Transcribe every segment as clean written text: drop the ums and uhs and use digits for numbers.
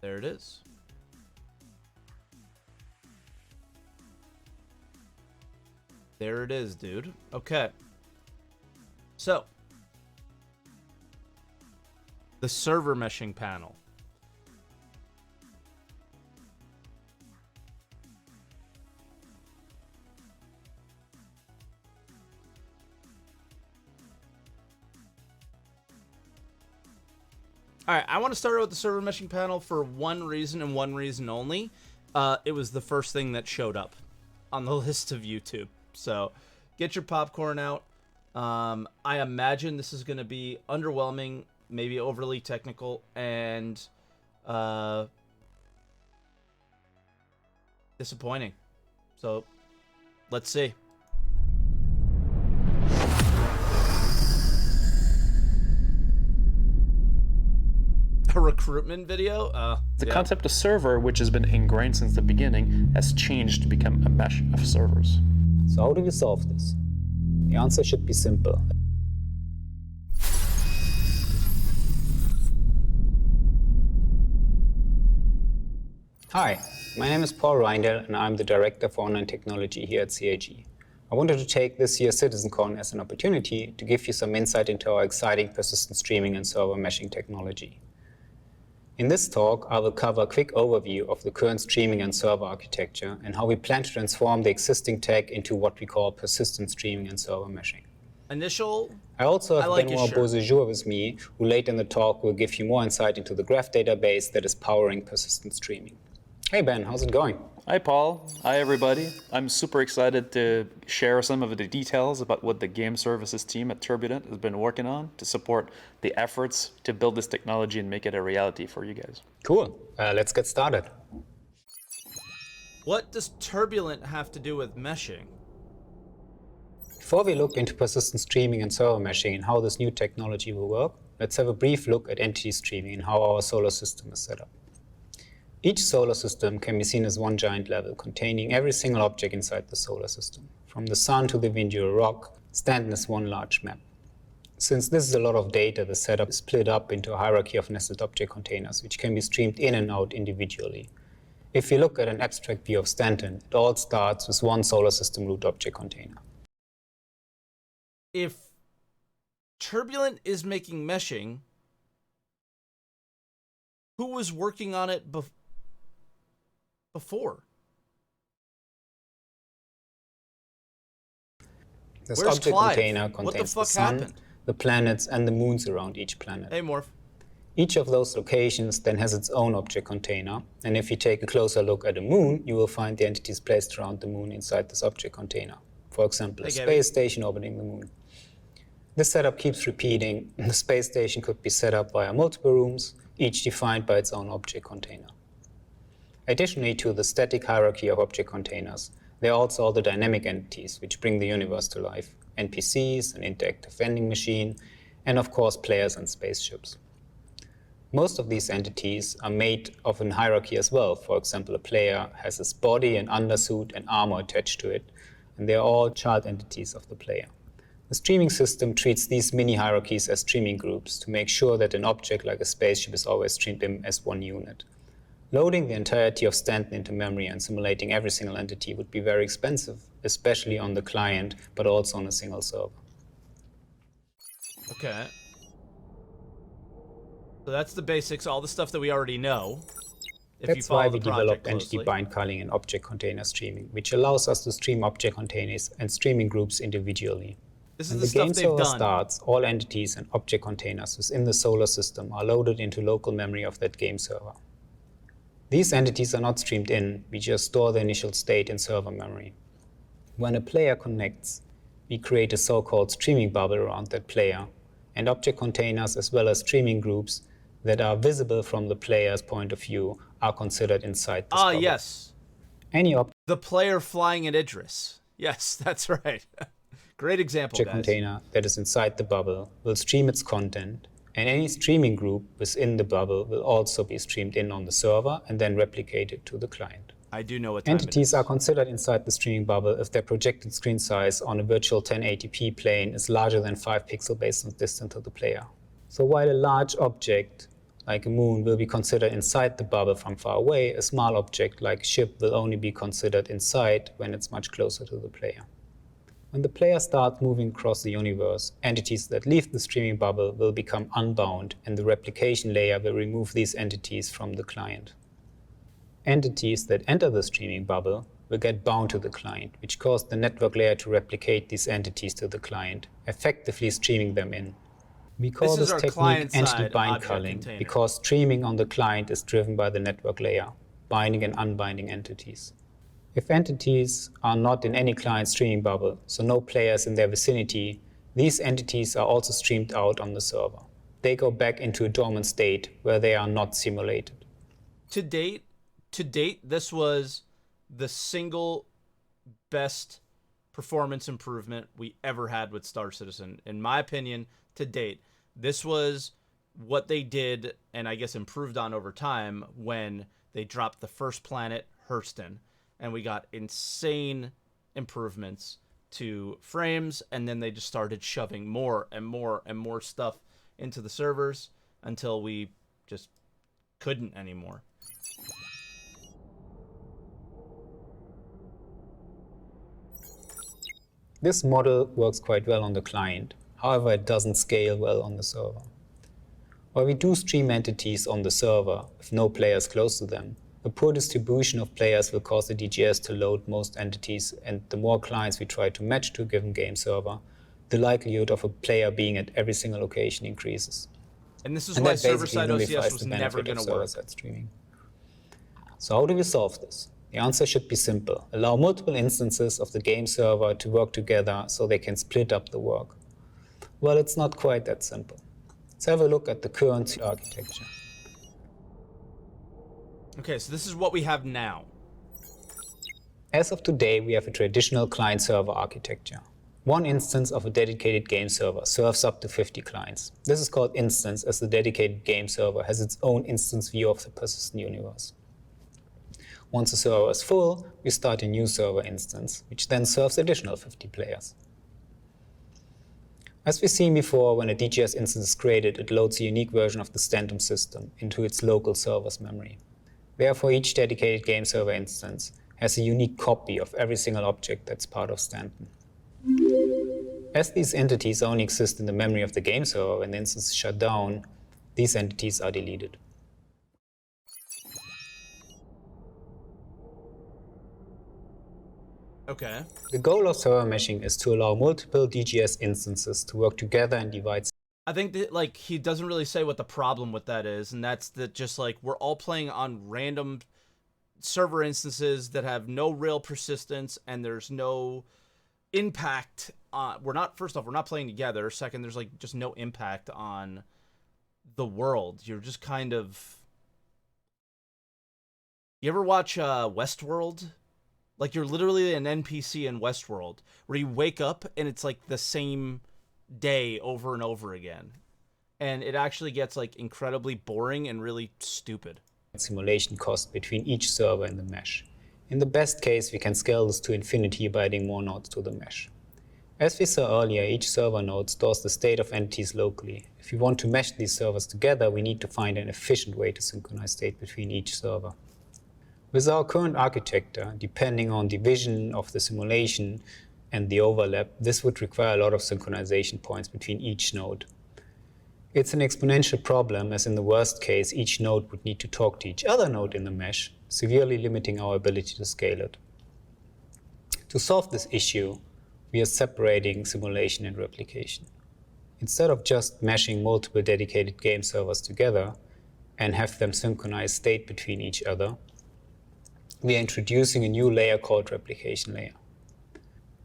There it is. There it is, dude. Okay. So, the server meshing panel. All right, I want to start out with the server meshing panel for one reason and one reason only. It was the first thing that showed up on the list of YouTube. So get your popcorn out. I imagine this is going to be underwhelming, maybe overly technical, and disappointing. So let's see. A recruitment video? The concept of server, which has been ingrained since the beginning, has changed to become a mesh of servers. So how do we solve this? The answer should be simple. Hi, my name is Paul Reindl and I'm the Director for Online Technology here at CAG. I wanted to take this year's Citizencon as an opportunity to give you some insight into our exciting persistent streaming and server meshing technology. In this talk, I will cover a quick overview of the current streaming and server architecture and how we plan to transform the existing tech into what we call persistent streaming and server meshing. I also have Benoit Beauséjour with me, who later in the talk will give you more insight into the graph database that is powering persistent streaming. Hey Ben, how's it going? Hi Paul, hi everybody. I'm super excited to share some of the details about what the game services team at Turbulent has been working on to support the efforts to build this technology and make it a reality for you guys. Cool, let's get started. What does Turbulent have to do with meshing? Before we look into persistent streaming and server meshing and how this new technology will work, let's have a brief look at entity streaming and how our solar system is set up. Each solar system can be seen as one giant level containing every single object inside the solar system. From the sun to the Vindual rock, stand as one large map. Since this is a lot of data, the setup is split up into a hierarchy of nested object containers, which can be streamed in and out individually. If you look at an abstract view of Stanton, it all starts with one solar system root object container. If Turbulent is making meshing, who was working on it before? This Where's object Clive? container contains the sun, the planets, and the moons around each planet. Hey, Morph. Each of those locations then has its own object container, and if you take a closer look at a moon, you will find the entities placed around the moon inside this object container. For example, a space station orbiting the moon. This setup keeps repeating. The space station could be set up via multiple rooms, each defined by its own object container. Additionally to the static hierarchy of object containers, there are also all the dynamic entities which bring the universe to life. NPCs, an interactive vending machine, and of course players and spaceships. Most of these entities are made of a hierarchy as well. For example, a player has his body, an undersuit, and armor attached to it, and they are all child entities of the player. The streaming system treats these mini hierarchies as streaming groups to make sure that an object like a spaceship is always streamed in as one unit. Loading the entirety of Stanton into memory and simulating every single entity would be very expensive, especially on the client, but also on a single server. Okay. So that's the basics, all the stuff that we already know. That's why we developed entity bind culling and object container streaming, which allows us to stream object containers and streaming groups individually. When the game server starts, all entities and object containers within the solar system are loaded into local memory of that game server. These entities are not streamed in, we just store the initial state in server memory. When a player connects, we create a so-called streaming bubble around that player, and object containers as well as streaming groups that are visible from the player's point of view are considered inside this bubble. Yes. The player flying at Idris. Yes, that's right. Great example, guys. Object container that is inside the bubble will stream its content, and any streaming group within the bubble will also be streamed in on the server and then replicated to the client. I do know what entities are considered inside the streaming bubble if their projected screen size on a virtual 1080p plane is larger than 5 pixels based on distance to the player. So while a large object like a moon, will be considered inside the bubble from far away, a small object like a ship will only be considered inside when it's much closer to the player. When the player starts moving across the universe, entities that leave the streaming bubble will become unbound, and the replication layer will remove these entities from the client. Entities that enter the streaming bubble will get bound to the client, which causes the network layer to replicate these entities to the client, effectively streaming them in. We call this technique entity bind culling because streaming on the client is driven by the network layer, binding and unbinding entities. If entities are not in any client streaming bubble, so no players in their vicinity, these entities are also streamed out on the server. They go back into a dormant state where they are not simulated. To date, this was the single best performance improvement we ever had with Star Citizen. In my opinion, to date, this was what they did, and I guess improved on over time, when they dropped the first planet, Hurston, and we got insane improvements to frames, and then they just started shoving more and more and more stuff into the servers until we just couldn't anymore. This model works quite well on the client, however it doesn't scale well on the server. While we do stream entities on the server with no players close to them, a poor distribution of players will cause the DGS to load most entities, and the more clients we try to match to a given game server, the likelihood of a player being at every single location increases. And this is why server-side OCS was never going to work. Streaming. So how do we solve this? The answer should be simple. Allow multiple instances of the game server to work together so they can split up the work. Well, it's not quite that simple. Let's have a look at the current architecture. Okay, so this is what we have now. As of today, we have a traditional client-server architecture. One instance of a dedicated game server serves up to 50 clients. This is called instance, as the dedicated game server has its own instance view of the persistent universe. Once the server is full, we start a new server instance, which then serves additional 50 players. As we've seen before, when a DGS instance is created, it loads a unique version of the Stanton system into its local server's memory. Therefore, each dedicated game server instance has a unique copy of every single object that's part of Stanton. As these entities only exist in the memory of the game server when the instance is shut down, these entities are deleted. Okay. The goal of server meshing is to allow multiple DGS instances to work together and divide. I think that, like, he doesn't really say what the problem with that is, and that's that just, like, we're all playing on random server instances that have no real persistence, and there's no impact on, first off, we're not playing together. Second, there's, like, just no impact on the world. You're just kind of... You ever watch Westworld? Like, you're literally an NPC in Westworld, where you wake up and it's like the same day over and over again. And it actually gets, like, incredibly boring and really stupid. Simulation cost between each server in the mesh. In the best case, we can scale this to infinity by adding more nodes to the mesh. As we saw earlier, each server node stores the state of entities locally. If we want to mesh these servers together, we need to find an efficient way to synchronize state between each server. With our current architecture, depending on the vision of the simulation and the overlap, this would require a lot of synchronization points between each node. It's an exponential problem, as in the worst case, each node would need to talk to each other node in the mesh, severely limiting our ability to scale it. To solve this issue, we are separating simulation and replication. Instead of just meshing multiple dedicated game servers together and have them synchronize state between each other, we are introducing a new layer called replication layer.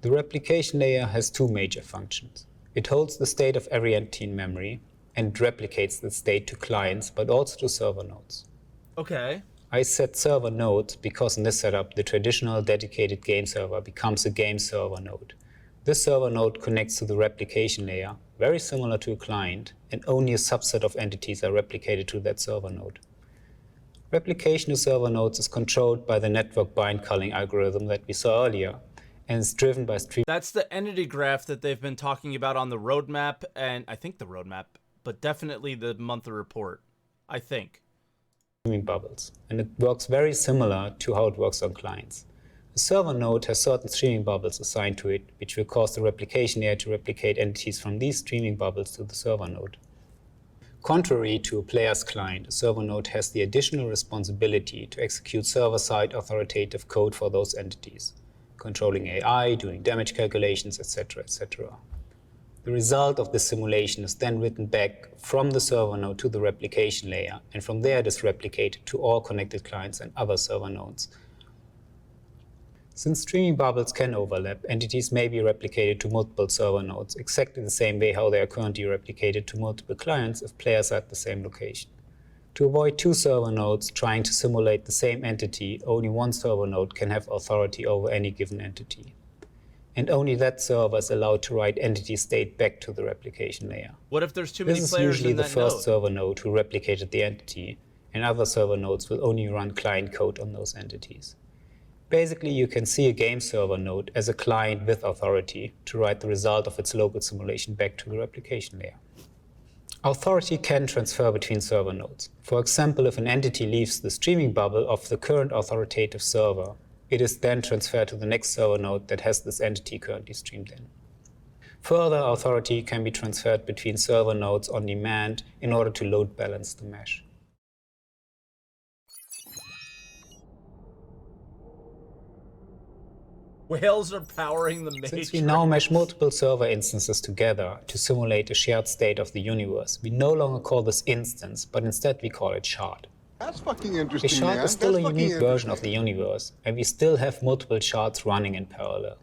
The replication layer has two major functions. It holds the state of every entity in memory and replicates the state to clients, but also to server nodes. Okay. I said server nodes because in this setup, the traditional dedicated game server becomes a game server node. This server node connects to the replication layer, very similar to a client, and only a subset of entities are replicated to that server node. Replication to server nodes is controlled by the network bind culling algorithm that we saw earlier, and is driven by stream. That's the entity graph that they've been talking about on the roadmap, and I think the roadmap, but definitely the monthly report. I think. Streaming bubbles, and it works very similar to how it works on clients. The server node has certain streaming bubbles assigned to it, which will cause the replication layer to replicate entities from these streaming bubbles to the server node. Contrary to a player's client, a server node has the additional responsibility to execute server-side authoritative code for those entities, controlling AI, doing damage calculations, etc., etc. The result of this simulation is then written back from the server node to the replication layer, and from there it is replicated to all connected clients and other server nodes. Since streaming bubbles can overlap, entities may be replicated to multiple server nodes, exactly the same way how they are currently replicated to multiple clients if players are at the same location. To avoid two server nodes trying to simulate the same entity, only one server node can have authority over any given entity. And only that server is allowed to write entity state back to the replication layer. What if there's too many This is players usually in the that first node? server node who replicated the entity, and other server nodes will only run client code on those entities. Basically, you can see a game server node as a client with authority to write the result of its local simulation back to the replication layer. Authority can transfer between server nodes. For example, if an entity leaves the streaming bubble of the current authoritative server, it is then transferred to the next server node that has this entity currently streamed in. Further, authority can be transferred between server nodes on demand in order to load balance the mesh. Whales are powering the Matrix. Since we now mesh multiple server instances together to simulate a shared state of the universe, we no longer call this instance, but instead we call it shard. That's fucking interesting, A shard man. is still That's a fucking unique version of interesting. the universe, and we still have multiple shards running in parallel.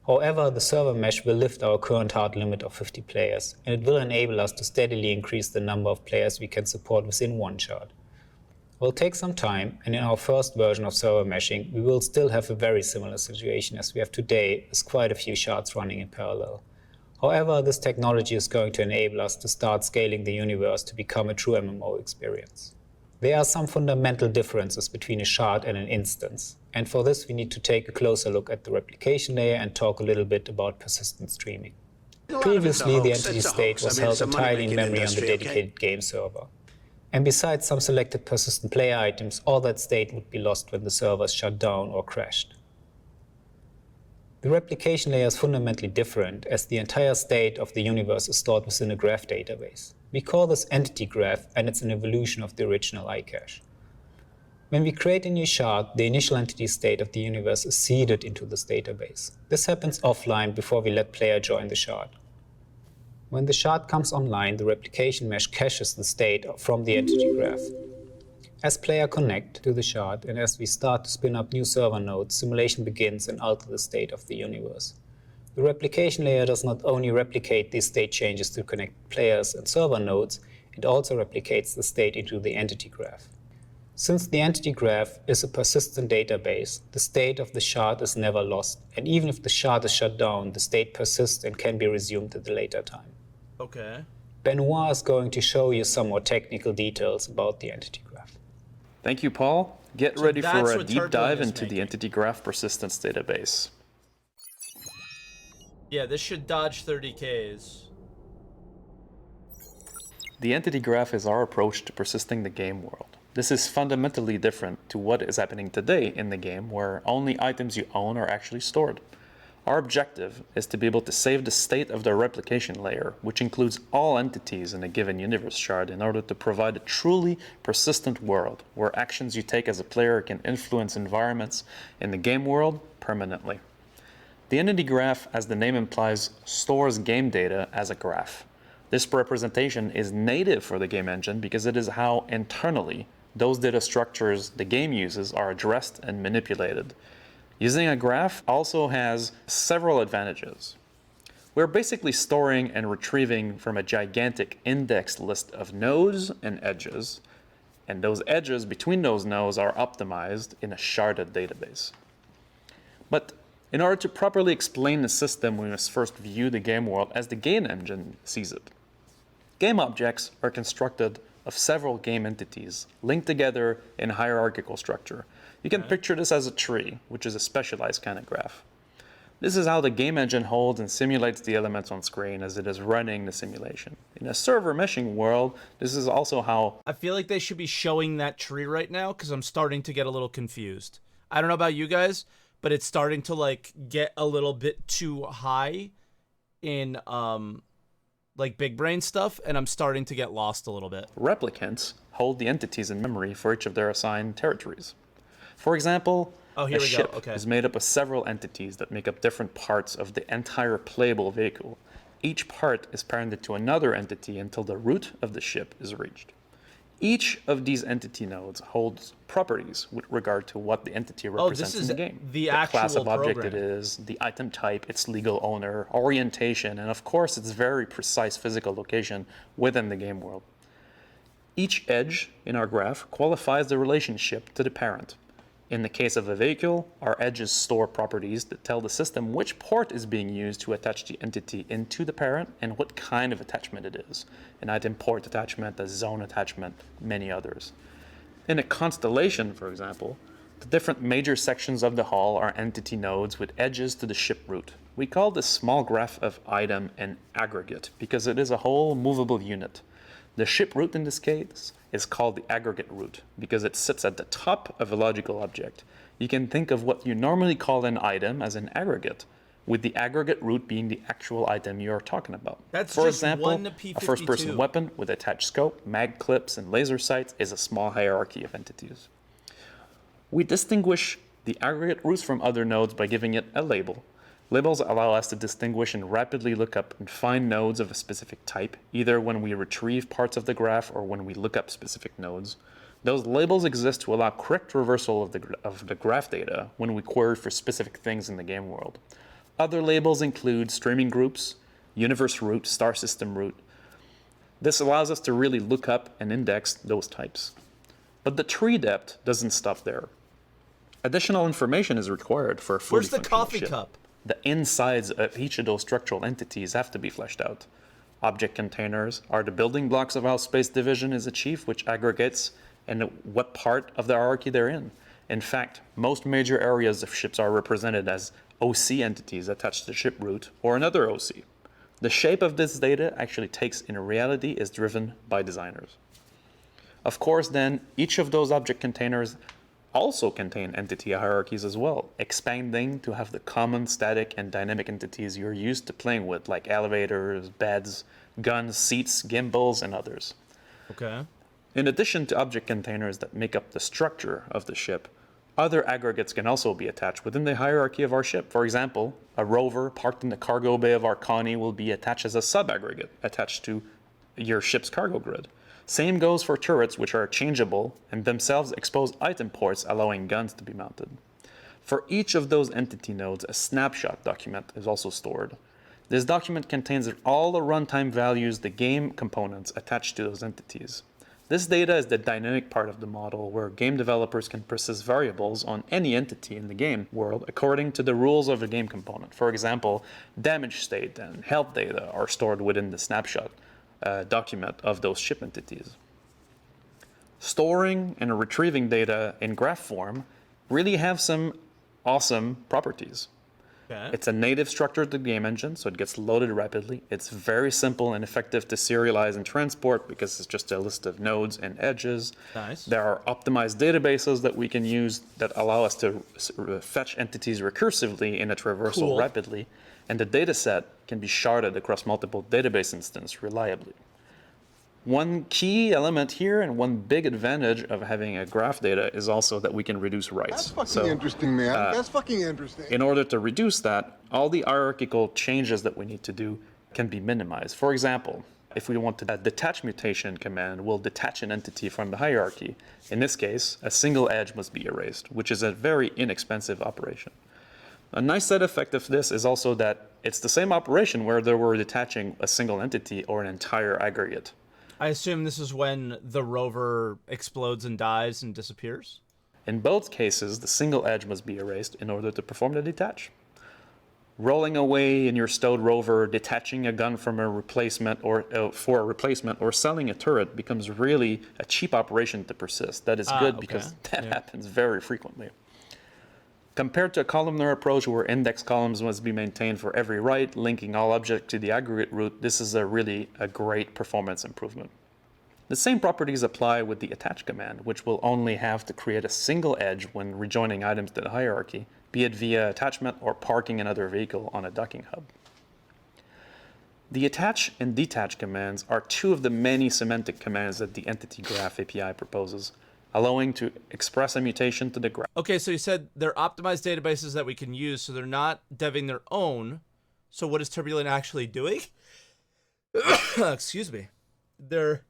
However, the server mesh will lift our current hard limit of 50 players, and it will enable us to steadily increase the number of players we can support within one shard. It will take some time, and in our first version of server meshing, we will still have a very similar situation as we have today, with quite a few shards running in parallel. However, this technology is going to enable us to start scaling the universe to become a true MMO experience. There are some fundamental differences between a shard and an instance, and for this we need to take a closer look at the replication layer and talk a little bit about persistent streaming. Previously, the entity state was held entirely in memory on the dedicated game server. And besides some selected persistent player items, all that state would be lost when the servers shut down or crashed. The replication layer is fundamentally different, as the entire state of the universe is stored within a graph database. We call this entity graph, and it's an evolution of the original iCache. When we create a new shard, the initial entity state of the universe is seeded into this database. This happens offline before we let player join the shard. When the shard comes online, the replication mesh caches the state from the entity graph. As player connect to the shard and as we start to spin up new server nodes, simulation begins and alter the state of the universe. The replication layer does not only replicate these state changes to connect players and server nodes, it also replicates the state into the entity graph. Since the entity graph is a persistent database, the state of the shard is never lost, and even if the shard is shut down, the state persists and can be resumed at a later time. Okay. Benoit is going to show you some more technical details about the entity graph. Thank you, Paul. Get So ready that's for a what deep Turbulent dive is into the making. entity graph persistence database. Yeah, this should dodge 30Ks. The entity graph is our approach to persisting the game world. This is fundamentally different to what is happening today in the game, where only items you own are actually stored. Our objective is to be able to save the state of the replication layer, which includes all entities in a given universe shard, in order to provide a truly persistent world, where actions you take as a player can influence environments in the game world permanently. The entity graph, as the name implies, stores game data as a graph. This representation is native for the game engine because it is how internally those data structures the game uses are addressed and manipulated. Using a graph also has several advantages. We're basically storing and retrieving from a gigantic indexed list of nodes and edges, and those edges between those nodes are optimized in a sharded database. But in order to properly explain the system, we must first view the game world as the game engine sees it. Game objects are constructed of several game entities linked together in hierarchical structure. You can picture this as a tree, which is a specialized kind of graph. This is how the game engine holds and simulates the elements on screen as it is running the simulation. In a server meshing world, this is also how... I feel like they should be showing that tree right now because I'm starting to get a little confused. I don't know about you guys, but it's starting to like get a little bit too high in like big brain stuff, and I'm starting to get lost a little bit. Replicants hold the entities in memory for each of their assigned territories. For example, a ship is made up of several entities that make up different parts of the entire playable vehicle. Each part is parented to another entity until the root of the ship is reached. Each of these entity nodes holds properties with regard to what the entity represents in the game. The class of object program. it is, the item type, its legal owner, orientation, and of course its very precise physical location within the game world. Each edge in our graph qualifies the relationship to the parent. In the case of a vehicle, our edges store properties that tell the system which port is being used to attach the entity into the parent and what kind of attachment it is. An item port attachment, a zone attachment, many others. In a constellation, for example, the different major sections of the hull are entity nodes with edges to the ship root. We call this small graph of item an aggregate because it is a whole movable unit. The ship root in this case is called the aggregate root because it sits at the top of a logical object. You can think of what you normally call an item as an aggregate, with the aggregate root being the actual item you're talking about. That's For just example, one to a first-person P52. weapon with attached scope, mag clips, and laser sights is a small hierarchy of entities. We distinguish the aggregate roots from other nodes by giving it a label. Labels allow us to distinguish and rapidly look up and find nodes of a specific type, either when we retrieve parts of the graph or when we look up specific nodes. Those labels exist to allow correct reversal of the graph data when we query for specific things in the game world. Other labels include streaming groups, universe root, star system root. This allows us to really look up and index those types. But the tree depth doesn't stop there. Additional information is required for a fully Where's the functional coffee ship. cup? The insides of each of those structural entities have to be fleshed out. Object containers are the building blocks of how space division is achieved, which aggregates and what part of the hierarchy they're in. In fact, most major areas of ships are represented as OC entities attached to the ship root or another OC. The shape of this data actually takes in reality is driven by designers. Of course, then, each of those object containers also contain entity hierarchies as well, expanding to have the common static and dynamic entities you're used to playing with, like elevators, beds, guns, seats, gimbals, and others. Okay. In addition to object containers that make up the structure of the ship, other aggregates can also be attached within the hierarchy of our ship. For example, a rover parked in the cargo bay of our Connie will be attached as a sub-aggregate attached to your ship's cargo grid. Same goes for turrets, which are changeable and themselves expose item ports, allowing guns to be mounted. For each of those entity nodes, a snapshot document is also stored. This document contains all the runtime values, the game components attached to those entities. This data is the dynamic part of the model where game developers can persist variables on any entity in the game world according to the rules of a game component. For example, damage state and health data are stored within the snapshot document of those ship entities. Storing and retrieving data in graph form really have some awesome properties. Okay. It's a native structure to the game engine, so it gets loaded rapidly. It's very simple and effective to serialize and transport because it's just a list of nodes and edges. Nice. There are optimized databases that we can use that allow us to fetch entities recursively in a traversal rapidly, and the data set can be sharded across multiple database instances reliably. One key element here and one big advantage of having a graph data is also that we can reduce writes. That's fucking interesting, man. That's fucking interesting. In order to reduce that, all the hierarchical changes that we need to do can be minimized. For example, if we want to detach mutation command will detach an entity from the hierarchy. In this case, a single edge must be erased, which is a very inexpensive operation. A nice side effect of this is also that it's the same operation whether we're detaching a single entity or an entire aggregate. I assume this is when the rover explodes and dies and disappears? In both cases, the single edge must be erased in order to perform the detach. Rolling away in your stowed rover, detaching a gun from a replacement or for a replacement, or selling a turret becomes really a cheap operation to persist. That is good because that happens very frequently. Compared to a columnar approach where index columns must be maintained for every write, linking all objects to the aggregate root, this is really a great performance improvement. The same properties apply with the attach command, which will only have to create a single edge when rejoining items to the hierarchy, be it via attachment or parking another vehicle on a docking hub. The attach and detach commands are two of the many semantic commands that the Entity Graph API proposes, allowing to express a mutation to the graph. Okay, so you said they're optimized databases that we can use, so they're not deving their own. So what is Turbulent actually doing? Excuse me. They're...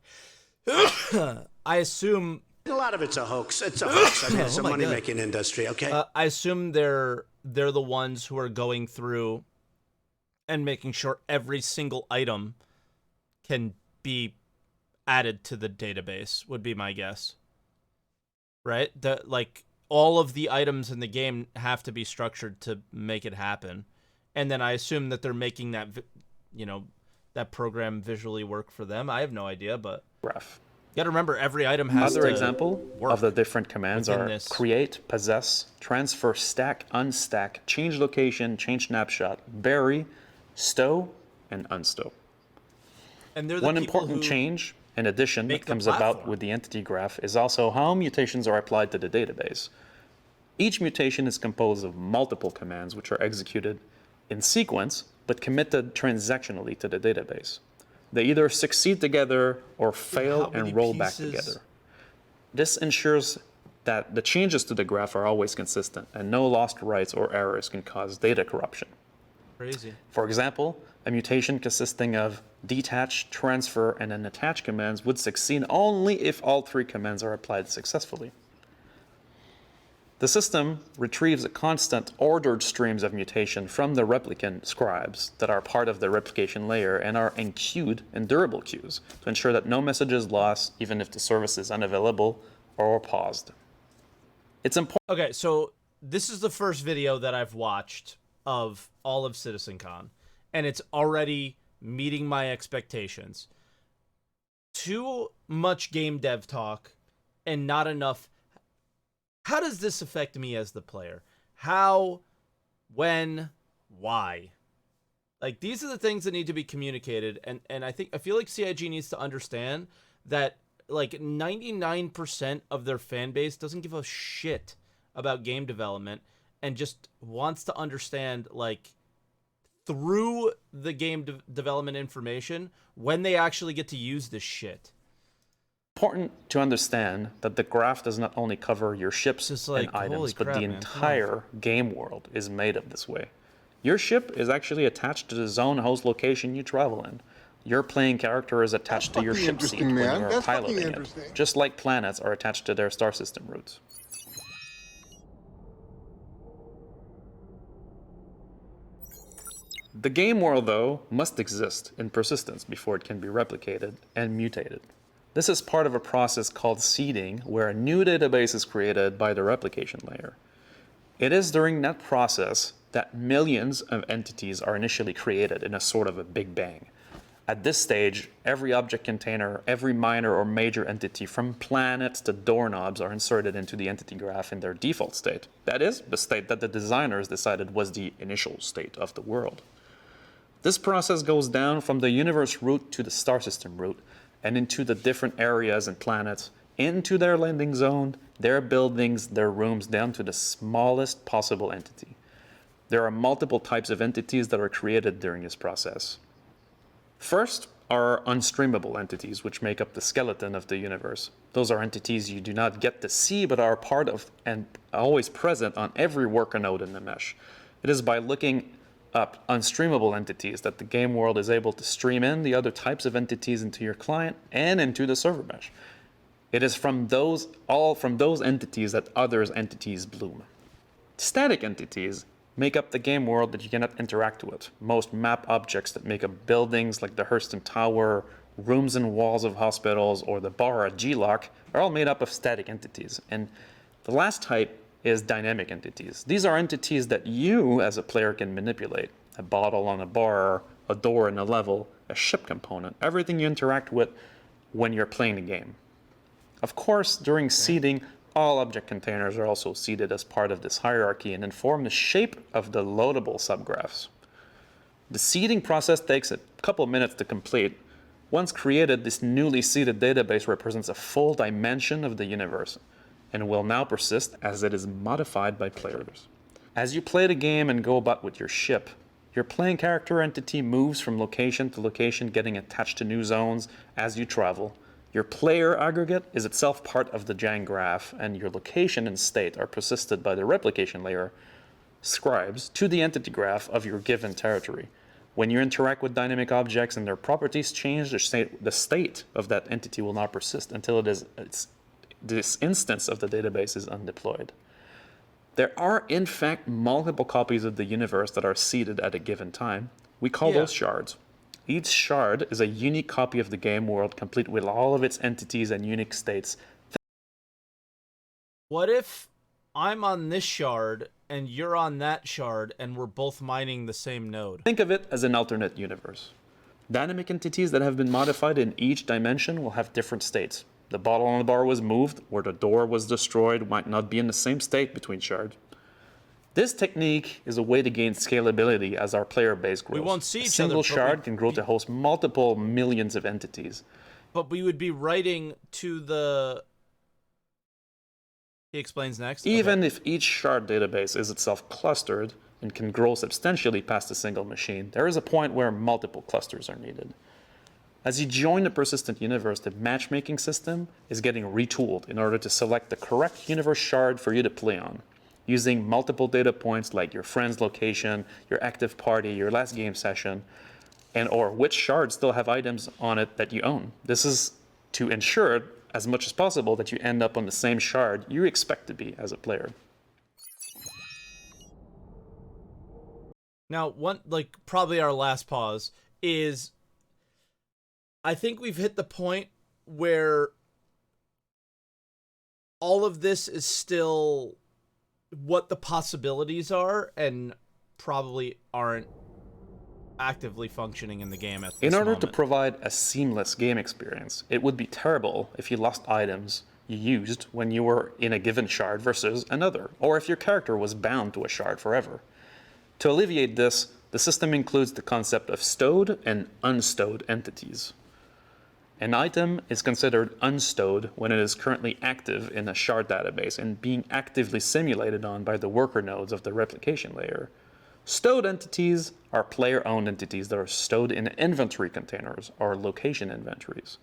I assume... A lot of it's a hoax. It's a hoax. I mean, it's a money-making industry, okay? I assume they're the ones who are going through and making sure every single item can be added to the database, would be my guess. Right? Like, all of the items in the game have to be structured to make it happen. And then I assume that they're making that, that program visually work for them. I have no idea, but... Graph. You gotta remember, every item has Another to example work of the different commands are this. create, possess, transfer, stack, unstack, change location, change snapshot, bury, stow, and unstow. And they're the One people important who change, in addition, make that the comes about platform. with the entity graph is also how mutations are applied to the database. Each mutation is composed of multiple commands which are executed in sequence, but committed transactionally to the database. They either succeed together or fail and roll back together. This ensures that the changes to the graph are always consistent and no lost writes or errors can cause data corruption. Crazy. For example, a mutation consisting of detach, transfer, and an attach commands would succeed only if all three commands are applied successfully. The system retrieves a constant ordered streams of mutation from the replicant scribes that are part of the replication layer and are enqueued in durable queues to ensure that no message is lost even if the service is unavailable or paused. It's important. Okay, so this is the first video that I've watched of all of Citizencon, and it's already meeting my expectations. Too much game dev talk and not enough. How does this affect me as the player? How, when, why? Like, these are the things that need to be communicated, and I feel like CIG needs to understand that like 99% of their fan base doesn't give a shit about game development and just wants to understand, like, through the game development information when they actually get to use this shit. Important to understand that the graph does not only cover your ships like, and items, holy but crap, the man. entire game world is made of this way. Your ship is actually attached to the zone host location you travel in. Your playing character is attached to your ship seat when you are piloting it, just like planets are attached to their star system routes. The game world, though, must exist in persistence before it can be replicated and mutated. This is part of a process called seeding, where a new database is created by the replication layer. It is during that process that millions of entities are initially created in a sort of a big bang. At this stage, every object container, every minor or major entity from planets to doorknobs are inserted into the entity graph in their default state. That is, the state that the designers decided was the initial state of the world. This process goes down from the universe root to the star system root, and into the different areas and planets, into their landing zone, their buildings, their rooms, down to the smallest possible entity. There are multiple types of entities that are created during this process. First are unstreamable entities, which make up the skeleton of the universe. Those are entities you do not get to see, but are part of and always present on every worker node in the mesh. It is by looking up unstreamable entities that the game world is able to stream in the other types of entities into your client and into the server mesh. It is from those entities that others' entities bloom. Static entities make up the game world that you cannot interact with. Most map objects that make up buildings like the Hurston Tower, rooms and walls of hospitals, or the bar at G-Lock are all made up of static entities. And the last type is dynamic entities. These are entities that you as a player can manipulate. A bottle on a bar, a door in a level, a ship component, everything you interact with when you're playing the game. Of course, during seeding, All object containers are also seeded as part of this hierarchy and inform the shape of the loadable subgraphs. The seeding process takes a couple minutes to complete. Once created, this newly seeded database represents a full dimension of the universe and will now persist as it is modified by players. As you play the game and go about with your ship, your playing character entity moves from location to location, getting attached to new zones as you travel. Your player aggregate is itself part of the Django graph, and your location and state are persisted by the replication layer scribes to the entity graph of your given territory. When you interact with dynamic objects and their properties change, the state of that entity will not persist until this instance of the database is undeployed. There are, in fact, multiple copies of the universe that are seeded at a given time. We call those shards. Each shard is a unique copy of the game world, complete with all of its entities and unique states. What if I'm on this shard and you're on that shard and we're both mining the same node? Think of it as an alternate universe. Dynamic entities that have been modified in each dimension will have different states. The bottle on the bar was moved, or the door was destroyed, might not be in the same state between shards. This technique is a way to gain scalability as our player base grows. We won't see each A single other, shard can grow to host multiple millions of entities. But we would be writing to the... He explains next. Even if each shard database is itself clustered and can grow substantially past a single machine, there is a point where multiple clusters are needed. As you join the persistent universe, the matchmaking system is getting retooled in order to select the correct universe shard for you to play on, using multiple data points like your friend's location, your active party, your last game session, or which shards still have items on it that you own. This is to ensure as much as possible that you end up on the same shard you expect to be as a player. Now, probably our last pause is, I think we've hit the point where all of this is still what the possibilities are and probably aren't actively functioning in the game at this In order moment. to provide a seamless game experience, it would be terrible if you lost items you used when you were in a given shard versus another, or if your character was bound to a shard forever. To alleviate this, the system includes the concept of stowed and unstowed entities. An item is considered unstowed when it is currently active in a shard database and being actively simulated on by the worker nodes of the replication layer. Stowed entities are player-owned entities that are stowed in inventory containers or location inventories.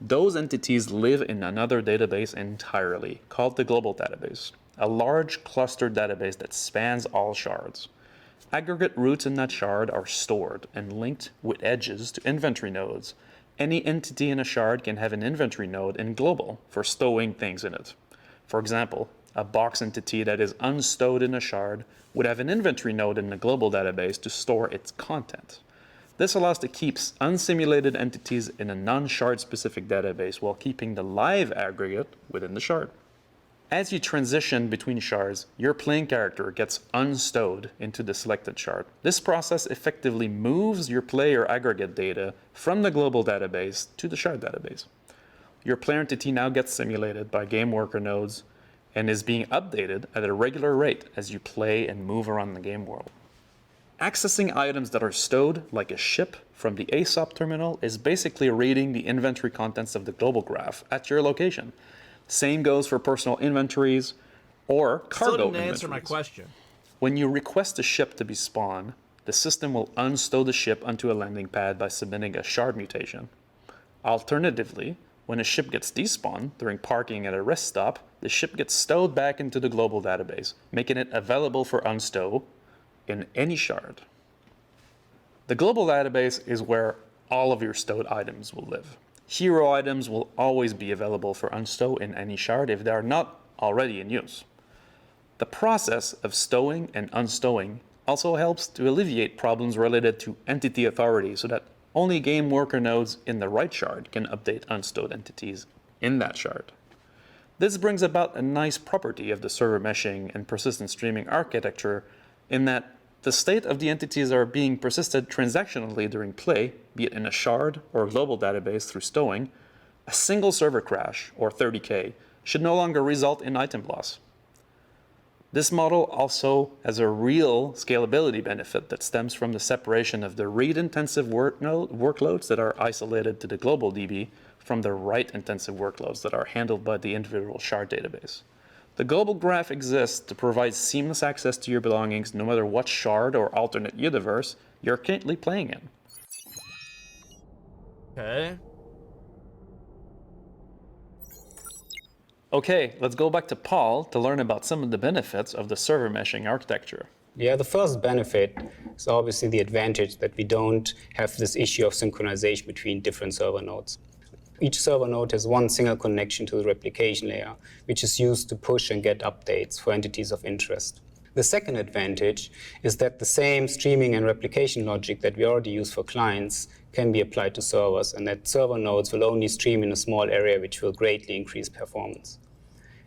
Those entities live in another database entirely, called the global database, a large clustered database that spans all shards. Aggregate roots in that shard are stored and linked with edges to inventory nodes. Any entity in a shard can have an inventory node in global for stowing things in it. For example, a box entity that is unstowed in a shard would have an inventory node in the global database to store its content. This allows to keep unsimulated entities in a non-shard specific database while keeping the live aggregate within the shard. As you transition between shards, your playing character gets unstowed into the selected shard. This process effectively moves your player aggregate data from the global database to the shard database. Your player entity now gets simulated by game worker nodes and is being updated at a regular rate as you play and move around the game world. Accessing items that are stowed, like a ship, from the ASOP terminal is basically reading the inventory contents of the global graph at your location. Same goes for personal inventories or cargo Still didn't inventories. answer my question. When you request a ship to be spawned, the system will unstow the ship onto a landing pad by submitting a shard mutation. Alternatively, when a ship gets despawned during parking at a rest stop, the ship gets stowed back into the global database, making it available for unstow in any shard. The global database is where all of your stowed items will live. Hero items will always be available for unstow in any shard if they are not already in use. The process of stowing and unstowing also helps to alleviate problems related to entity authority so that only game worker nodes in the right shard can update unstowed entities in that shard. This brings about a nice property of the server meshing and persistent streaming architecture in that the state of the entities are being persisted transactionally during play, be it in a shard or a global database through stowing. A single server crash, or 30K, should no longer result in item loss. This model also has a real scalability benefit that stems from the separation of the read-intensive workloads that are isolated to the global DB from the write-intensive workloads that are handled by the individual shard database. The global graph exists to provide seamless access to your belongings no matter what shard or alternate universe you're currently playing in. Okay. Okay, let's go back to Paul to learn about some of the benefits of the server meshing architecture. Yeah, the first benefit is obviously the advantage that we don't have this issue of synchronization between different server nodes. Each server node has one single connection to the replication layer, which is used to push and get updates for entities of interest. The second advantage is that the same streaming and replication logic that we already use for clients can be applied to servers, and that server nodes will only stream in a small area, which will greatly increase performance.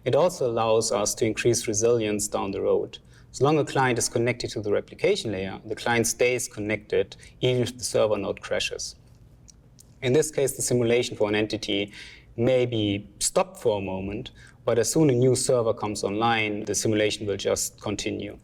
It also allows us to increase resilience down the road. As long as a client is connected to the replication layer, the client stays connected even if the server node crashes. In this case, the simulation for an entity may be stopped for a moment, but as soon as a new server comes online, the simulation will just continue.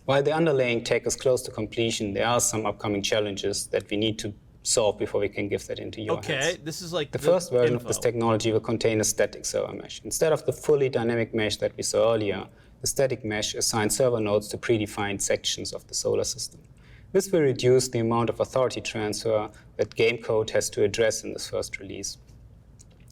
While the underlying tech is close to completion, there are some upcoming challenges that we need to solve before we can give that into your hands. Okay, this is like the first version info. of this technology will contain a static server mesh. Instead of the fully dynamic mesh that we saw earlier, the static mesh assigns server nodes to predefined sections of the solar system. This will reduce the amount of authority transfer that game code has to address in this first release.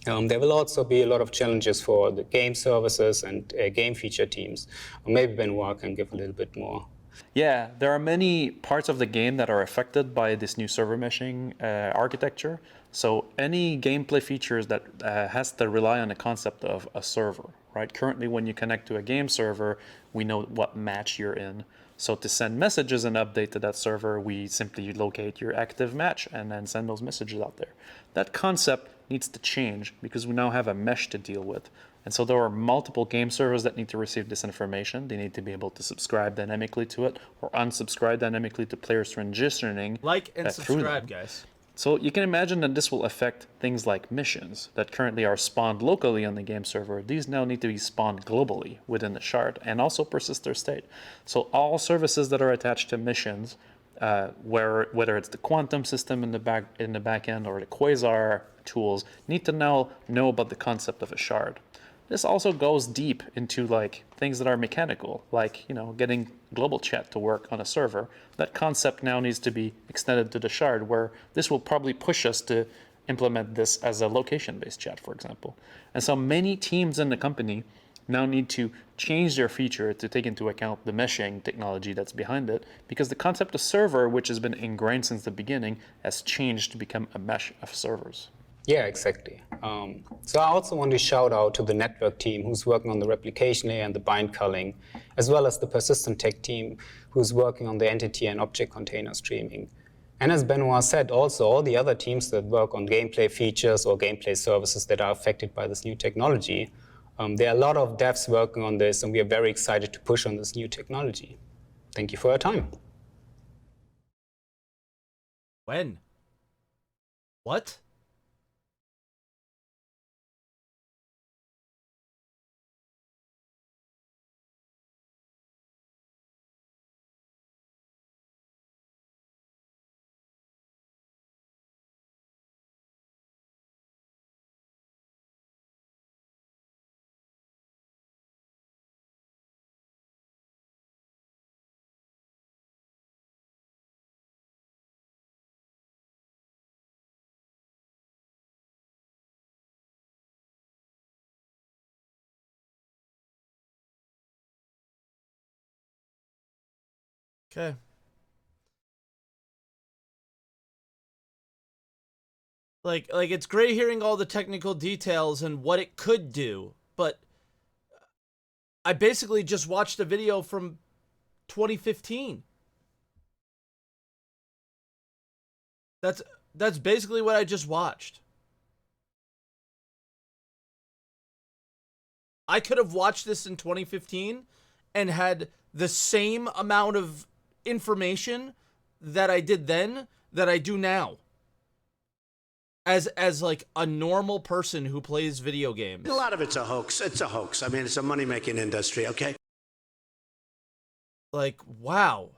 There will also be a lot of challenges for the game services and game feature teams. Or maybe Benoit can give a little bit more. Yeah, there are many parts of the game that are affected by this new server meshing architecture. So any gameplay features that has to rely on the concept of a server, right? Currently, when you connect to a game server, we know what match you're in. So to send messages and update to that server, we simply locate your active match and then send those messages out there. That concept needs to change because we now have a mesh to deal with. And so there are multiple game servers that need to receive this information. They need to be able to subscribe dynamically to it or unsubscribe dynamically to players transitioning Like and through subscribe, them. guys. So you can imagine that this will affect things like missions that currently are spawned locally on the game server. These now need to be spawned globally within the shard and also persist their state. So all services that are attached to missions, whether it's the quantum system in the back end or the quasar tools, need to now know about the concept of a shard. This also goes deep into like things that are mechanical, like getting global chat to work on a server. That concept now needs to be extended to the shard, where this will probably push us to implement this as a location-based chat, for example. And so many teams in the company now need to change their feature to take into account the meshing technology that's behind it, because the concept of server, which has been ingrained since the beginning, has changed to become a mesh of servers. Yeah, exactly. So I also want to shout out to the network team who's working on the replication layer and the bind culling, as well as the persistent tech team who's working on the entity and object container streaming. And as Benoit said, also all the other teams that work on gameplay features or gameplay services that are affected by this new technology. There are a lot of devs working on this, and we are very excited to push on this new technology. Thank you for your time. When? What? Okay. Like it's great hearing all the technical details and what it could do, but I basically just watched a video from 2015. That's basically what I just watched. I could have watched this in 2015 and had the same amount of information that I did then that I do now. as like a normal person who plays video games. A lot of it's a hoax. It's a hoax. I mean, it's a money-making industry, okay? Like, wow.